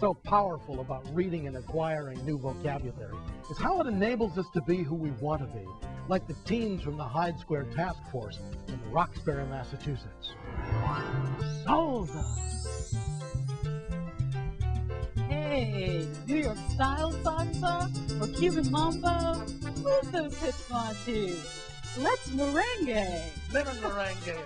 so powerful about reading and acquiring new vocabulary is how it enables us to be who we want to be, like the teens from the Hyde Square Task Force in Roxbury, Massachusetts. Salsa! Hey, New York style salsa or Cuban mambo? Who's those hits on to? Let's merengue. Living merengue.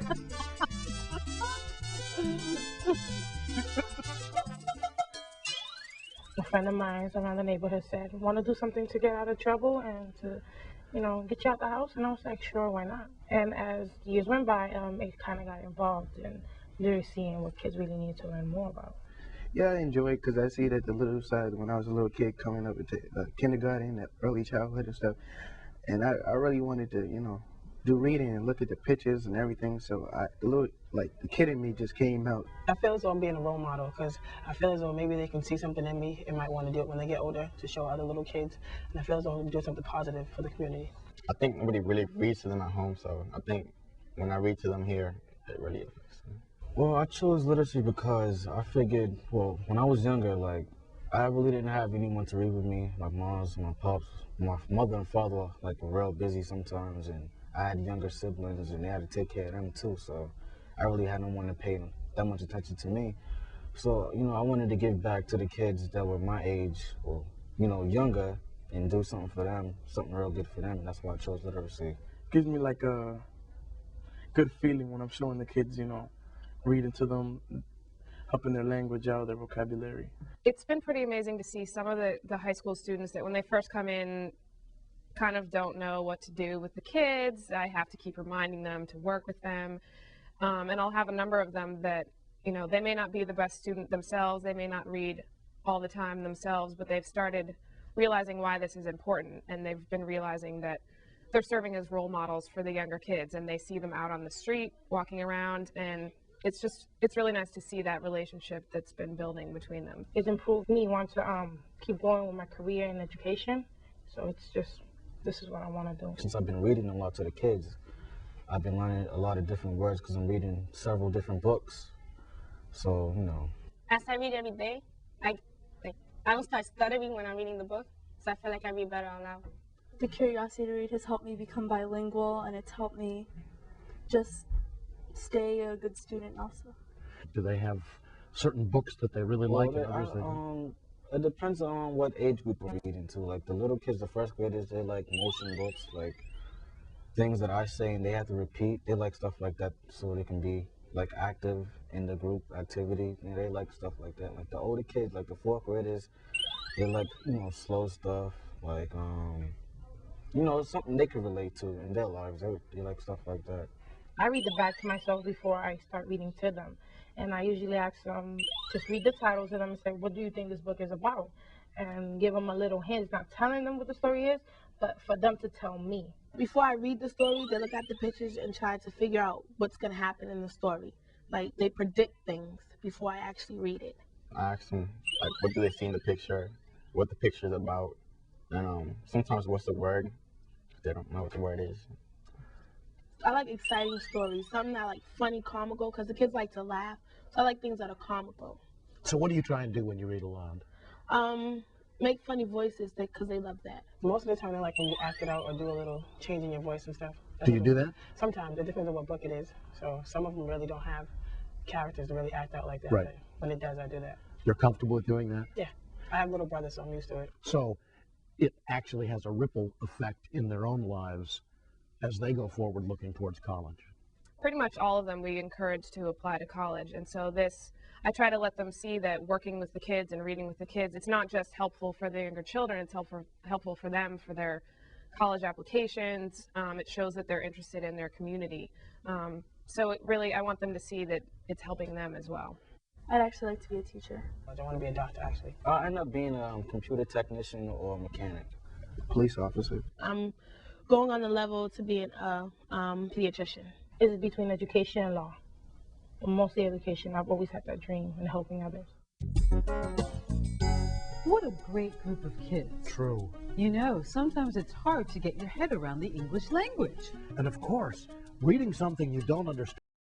A friend of mine around the neighborhood said, want to do something to get out of trouble and to, get you out the house? And I was like, sure, why not? And as years went by, it kind of got involved in really seeing what kids really need to learn more about. Yeah, I enjoy it because I see it at the little side when I was a little kid coming up into kindergarten, early childhood and stuff. And I really wanted to, do reading and look at the pictures and everything. So the kid in me just came out. I feel as though I'm being a role model because I feel as though maybe they can see something in me and might want to do it when they get older to show other little kids. And I feel as though I'm doing something positive for the community. I think nobody really reads to them at home, so I think when I read to them here, it really affects them. Well, I chose literacy because I figured, when I was younger, I really didn't have anyone to read with me. My moms, my pops, my mother and father, were real busy sometimes, and I had younger siblings, and they had to take care of them too, so I really had no one to pay that much attention to me. So, I wanted to give back to the kids that were my age, or, younger, and do something for them, something real good for them, and that's why I chose literacy. Gives me a good feeling when I'm showing the kids, reading to them, helping their language out, their vocabulary. It's been pretty amazing to see some of the high school students that when they first come in kind of don't know what to do with the kids. I have to keep reminding them to work with them. And I'll have a number of them that, they may not be the best student themselves, they may not read all the time themselves, but they've started realizing why this is important, and they've been realizing that they're serving as role models for the younger kids, and they see them out on the street, walking around, and it's really nice to see that relationship that's been building between them. It's improved me, want to keep going with my career in education, so this is what I want to do. Since I've been reading a lot to the kids, I've been learning a lot of different words because I'm reading several different books. So, As I read every day, I don't start stuttering when I'm reading the book, so I feel like I read better out loud. The curiosity to read has helped me become bilingual, and it's helped me just stay a good student also. Do they have certain books that they really like and others they don't? It depends on what age group we're reading to. The little kids, the first graders, they like motion books, things that I say and they have to repeat. They like stuff like that so they can be active in the group activity. They like stuff like that. The older kids, the fourth graders, they like, slow stuff, something they can relate to in their lives. They like stuff like that. I read the back to myself before I start reading to them. And I usually ask them, just read the title to them and say, what do you think this book is about? And give them a little hint, not telling them what the story is, but for them to tell me. Before I read the story, they look at the pictures and try to figure out what's going to happen in the story. They predict things before I actually read it. I ask them, what do they see in the picture, what the picture's about, and sometimes what's the word, if they don't know what the word is. I like exciting stories, something that funny, comical, because the kids like to laugh. So I like things that are comical. So what do you try and do when you read aloud? Make funny voices because they love that. Most of the time they like when you act it out or do a little change in your voice and stuff. Do you do that? Sometimes. It depends on what book it is. So some of them really don't have characters to really act out like that. Right. But when it does, I do that. You're comfortable with doing that? Yeah. I have little brothers, so I'm used to it. So it actually has a ripple effect in their own lives as they go forward looking towards college. Pretty much all of them we encourage to apply to college, and so I try to let them see that working with the kids and reading with the kids, it's not just helpful for the younger children, it's helpful for them for their college applications. It shows that they're interested in their community. So I want them to see that it's helping them as well. I'd actually like to be a teacher. I don't want to be a doctor, actually. I end up being a computer technician or a mechanic. Police officer. I'm going on the level to be a pediatrician. Is it between education and law? Mostly education. I've always had that dream in helping others. What a great group of kids. True. Sometimes it's hard to get your head around the English language. And of course, reading something you don't understand